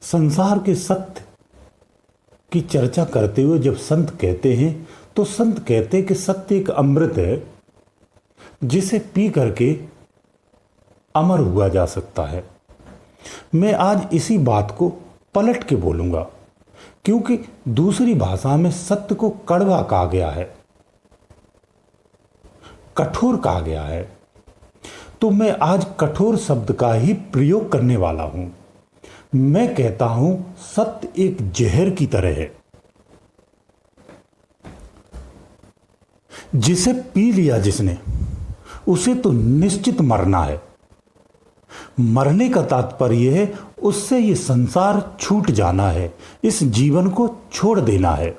संसार के सत्य की चर्चा करते हुए जब संत कहते हैं तो संत कहते हैं कि सत्य एक अमृत है जिसे पी करके अमर हुआ जा सकता है। मैं आज इसी बात को पलट के बोलूंगा, क्योंकि दूसरी भाषा में सत्य को कड़वा कहा गया है, कठोर कहा गया है। तो मैं आज कठोर शब्द का ही प्रयोग करने वाला हूं। मैं कहता हूं सत्य एक जहर की तरह है, जिसे पी लिया जिसने, उसे तो निश्चित मरना है। मरने का तात्पर्य है उससे ये संसार छूट जाना है, इस जीवन को छोड़ देना है।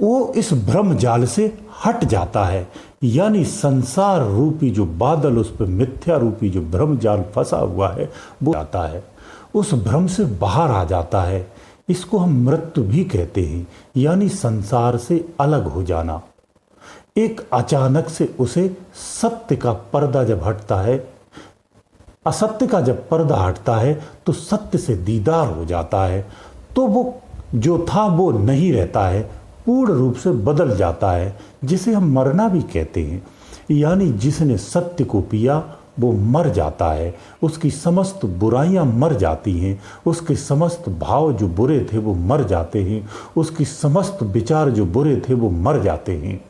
वो इस भ्रम जाल से हट जाता है, यानी संसार रूपी जो बादल, उस पर मिथ्या रूपी जो भ्रम जाल फंसा हुआ है वो आता है, उस भ्रम से बाहर आ जाता है। इसको हम मृत्यु भी कहते हैं, यानी संसार से अलग हो जाना। एक अचानक से उसे सत्य का पर्दा जब हटता है, असत्य का जब पर्दा हटता है तो सत्य से दीदार हो जाता है। तो वो जो था वो नहीं रहता है, पूर्ण रूप से बदल जाता है, जिसे हम मरना भी कहते हैं। यानी जिसने सत्य को पिया वो मर जाता है, उसकी समस्त बुराइयां मर जाती हैं, उसके समस्त भाव जो बुरे थे वो मर जाते हैं, उसकी समस्त विचार जो बुरे थे वो मर जाते हैं,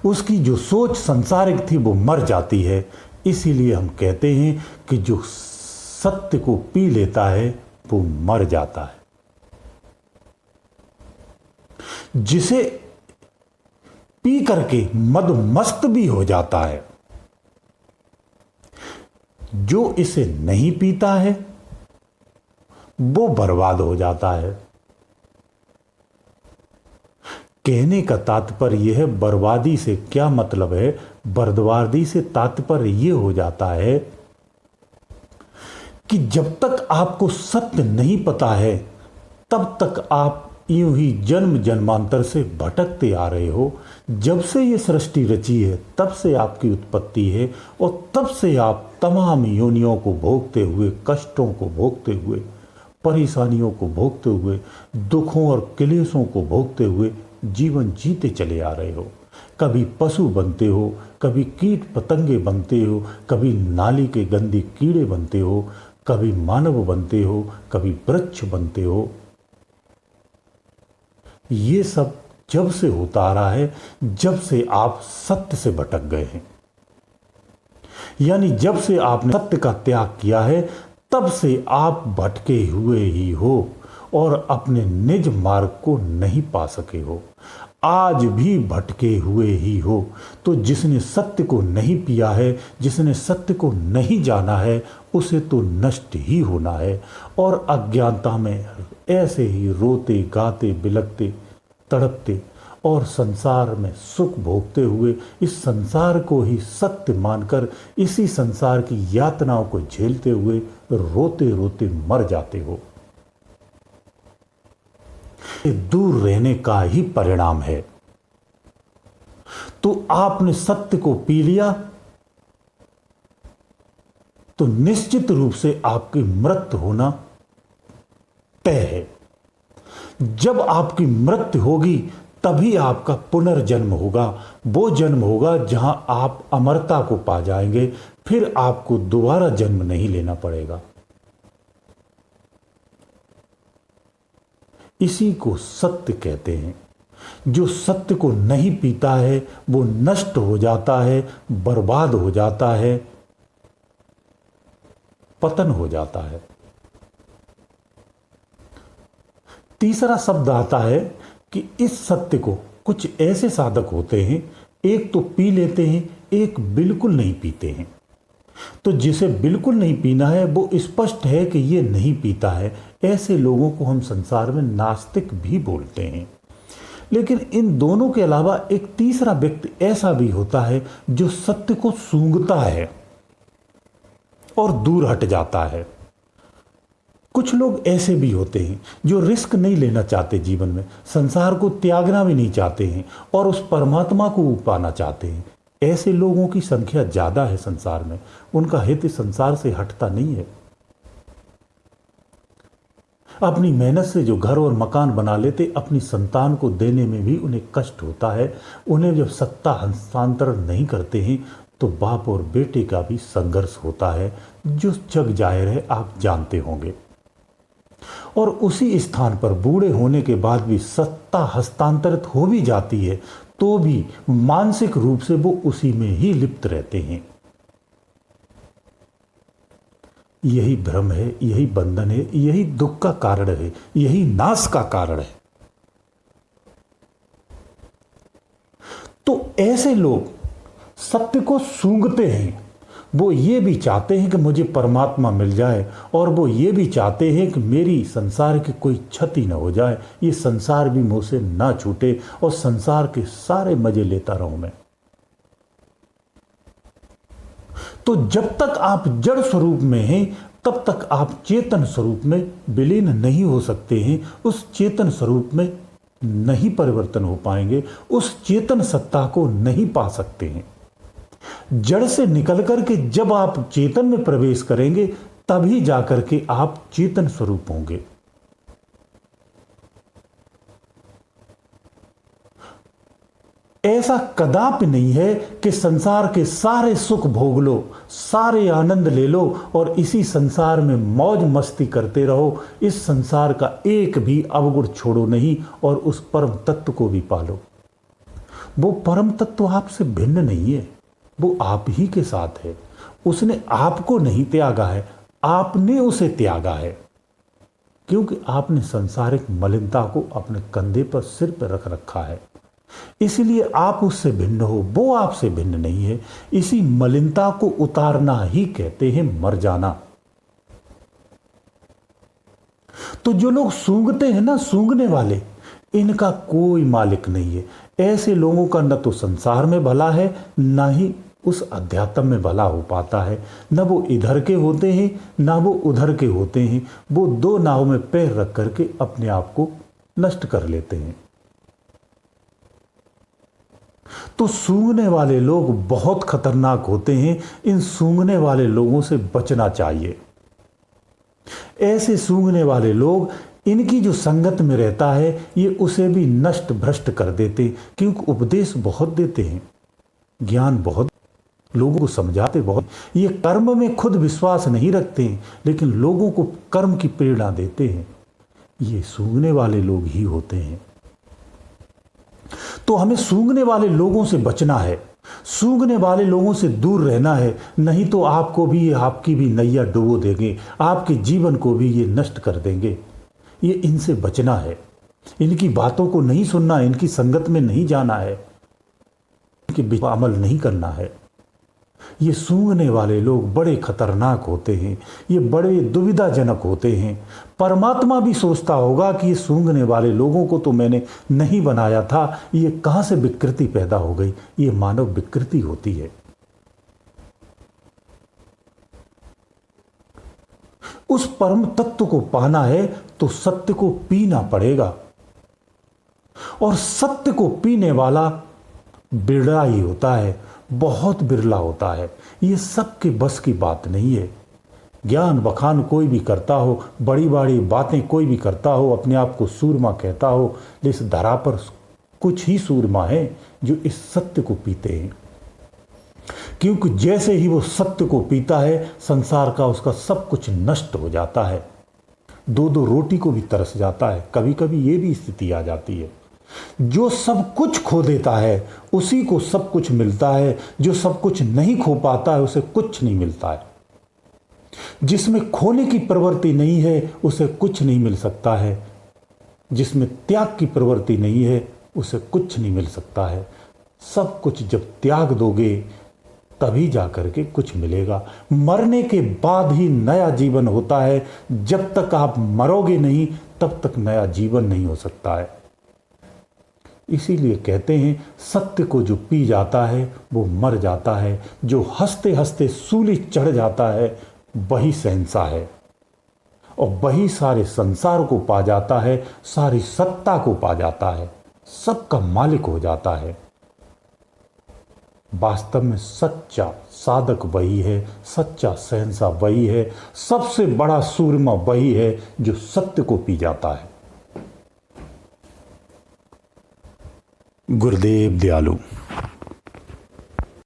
उसकी जो सोच संसारिक थी वो मर जाती है। इसीलिए हम कहते हैं कि जो सत्य को पी लेता है वो मर जाता है। जिसे पी करके मदमस्त भी हो जाता है, जो इसे नहीं पीता है वो बर्बाद हो जाता है। कहने का तात्पर्य यह है, बर्बादी से क्या मतलब है? बर्बादी से तात्पर्य यह हो जाता है कि जब तक आपको सत्य नहीं पता है तब तक आप यूं ही जन्म जन्मांतर से भटकते आ रहे हो। जब से ये सृष्टि रची है तब से आपकी उत्पत्ति है, और तब से आप तमाम योनियों को भोगते हुए, कष्टों को भोगते हुए, परेशानियों को भोगते हुए, दुखों और क्लेशों को भोगते हुए जीवन जीते चले आ रहे हो। कभी पशु बनते हो, कभी कीट पतंगे बनते हो, कभी नाली के गंदे कीड़े बनते हो, कभी मानव बनते हो, कभी वृक्ष बनते हो। ये सब जब से होता आ रहा है, जब से आप सत्य से भटक गए हैं। यानी जब से आपने सत्य का त्याग किया है तब से आप भटके हुए ही हो और अपने निज मार्ग को नहीं पा सके हो। आज भी भटके हुए ही हो। तो जिसने सत्य को नहीं पिया है, जिसने सत्य को नहीं जाना है, उसे तो नष्ट ही होना है। और अज्ञानता में ऐसे ही रोते गाते बिलखते तड़पते और संसार में सुख भोगते हुए, इस संसार को ही सत्य मानकर इसी संसार की यातनाओं को झेलते हुए रोते रोते मर जाते हो। दूर रहने का ही परिणाम है। तो आपने सत्य को पी लिया तो निश्चित रूप से आपकी मृत्यु होना तय है। जब आपकी मृत्यु होगी तभी आपका पुनर्जन्म होगा। वो जन्म होगा जहां आप अमरता को पा जाएंगे, फिर आपको दोबारा जन्म नहीं लेना पड़ेगा। इसी को सत्य कहते हैं। जो सत्य को नहीं पीता है वो नष्ट हो जाता है, बर्बाद हो जाता है, पतन हो जाता है। तीसरा शब्द आता है कि इस सत्य को कुछ ऐसे साधक होते हैं, एक तो पी लेते हैं, एक बिल्कुल नहीं पीते हैं। तो जिसे बिल्कुल नहीं पीना है वो स्पष्ट है कि ये नहीं पीता है। ऐसे लोगों को हम संसार में नास्तिक भी बोलते हैं। लेकिन इन दोनों के अलावा एक तीसरा व्यक्ति ऐसा भी होता है जो सत्य को सूंघता है और दूर हट जाता है। कुछ लोग ऐसे भी होते हैं जो रिस्क नहीं लेना चाहते जीवन में, संसार को त्यागना भी नहीं चाहते हैं और उस परमात्मा को पाना चाहते हैं। ऐसे लोगों की संख्या ज्यादा है संसार में, उनका हित संसार से हटता नहीं है। अपनी मेहनत से जो घर और मकान बना लेते, अपनी संतान को देने में भी उन्हें कष्ट होता है। उन्हें जब सत्ता हस्तांतरण नहीं करते हैं तो बाप और बेटे का भी संघर्ष होता है, जो जग जाहिर है आप जानते होंगे। और उसी स्थान पर बूढ़े होने के बाद भी सत्ता हस्तांतरित हो भी जाती है तो भी मानसिक रूप से वो उसी में ही लिप्त रहते हैं। यही भ्रम है, यही बंधन है, यही दुख का कारण है, यही नाश का कारण है। तो ऐसे लोग सत्य को सूंघते हैं। वो ये भी चाहते हैं कि मुझे परमात्मा मिल जाए, और वो ये भी चाहते हैं कि मेरी संसार की कोई क्षति न हो जाए, ये संसार भी मुझसे ना छूटे और संसार के सारे मजे लेता रहूं मैं। तो जब तक आप जड़ स्वरूप में हैं तब तक आप चेतन स्वरूप में विलीन नहीं हो सकते हैं। उस चेतन स्वरूप में नहीं परिवर्तन हो पाएंगे, उस चेतन सत्ता को नहीं पा सकते हैं। जड़ से निकल करके जब आप चेतन में प्रवेश करेंगे तभी जाकर के आप चेतन स्वरूप होंगे। ऐसा कदापि नहीं है कि संसार के सारे सुख भोग लो, सारे आनंद ले लो और इसी संसार में मौज मस्ती करते रहो। इस संसार का एक भी अवगुण छोड़ो नहीं और उस परम तत्व को भी पालो। वो परम तत्व आपसे भिन्न नहीं है, वो आप ही के साथ है। उसने आपको नहीं त्यागा है, आपने उसे त्यागा है, क्योंकि आपने सांसारिक मलिनता को अपने कंधे पर, सिर पर रख रखा है। इसलिए आप उससे भिन्न हो, वो आपसे भिन्न नहीं है। इसी मलिनता को उतारना ही कहते हैं मर जाना। तो जो लोग सूंघते हैं ना, सूंघने वाले, इनका कोई मालिक नहीं है। ऐसे लोगों का न तो संसार में भला है, न ही उस अध्यात्म में भला हो पाता है। न वो इधर के होते हैं न वो उधर के होते हैं। वो दो नाव में पैर रख करके अपने आप को नष्ट कर लेते हैं। तो सूंघने वाले लोग बहुत खतरनाक होते हैं। इन सूंघने वाले लोगों से बचना चाहिए। ऐसे सूंघने वाले लोग, इनकी जो संगत में रहता है ये उसे भी नष्ट भ्रष्ट कर देते, क्योंकि उपदेश बहुत देते हैं, ज्ञान बहुत, लोगों को समझाते बहुत। ये कर्म में खुद विश्वास नहीं रखते हैं लेकिन लोगों को कर्म की प्रेरणा देते हैं। ये सूंघने वाले लोग ही होते हैं। तो हमें सूंघने वाले लोगों से बचना है, सूंघने वाले लोगों से दूर रहना है, नहीं तो आपको भी ये, आपकी भी नैया डुबो देंगे, आपके जीवन को भी ये नष्ट कर देंगे। ये इनसे बचना है, इनकी बातों को नहीं सुनना, इनकी संगत में नहीं जाना है, इनके अमल नहीं करना है। ये सूंघने वाले लोग बड़े खतरनाक होते हैं, ये बड़े दुविधाजनक होते हैं। परमात्मा भी सोचता होगा कि ये सूंघने वाले लोगों को तो मैंने नहीं बनाया था, ये कहां से विकृति पैदा हो गई। ये मानव विकृति होती है। उस परम तत्व को पाना है तो सत्य को पीना पड़ेगा, और सत्य को पीने वाला बिरला ही होता है, बहुत बिरला होता है। ये सबके बस की बात नहीं है। ज्ञान बखान कोई भी करता हो, बड़ी बड़ी बातें कोई भी करता हो, अपने आप को सूरमा कहता हो, लेकिन इस धरा पर कुछ ही सूरमा हैं जो इस सत्य को पीते हैं। क्योंकि जैसे ही वो सत्य को पीता है संसार का उसका सब कुछ नष्ट हो जाता है। दो दो रोटी को भी तरस जाता है। कभी कभी ये भी स्थिति आ जाती है। जो सब कुछ खो देता है उसी को सब कुछ मिलता है, जो सब कुछ नहीं खो पाता है उसे कुछ नहीं मिलता है। जिसमें खोने की प्रवृत्ति नहीं है उसे कुछ नहीं मिल सकता है, जिसमें त्याग की प्रवृत्ति नहीं है उसे कुछ नहीं मिल सकता है। सब कुछ जब त्याग दोगे तभी जाकर के कुछ मिलेगा। मरने के बाद ही नया जीवन होता है। जब तक आप मरोगे नहीं तब तक नया जीवन नहीं हो सकता है। इसीलिए कहते हैं सत्य को जो पी जाता है वो मर जाता है, जो हंसते हंसते सूली चढ़ जाता है वही शहंशाह है, और वही सारे संसार को पा जाता है, सारी सत्ता को पा जाता है, सबका मालिक हो जाता है। वास्तव में सच्चा साधक वही है, सच्चा शहंशाह वही है, सबसे बड़ा सूरमा वही है जो सत्य को पी जाता है। गुरुदेव दयालु।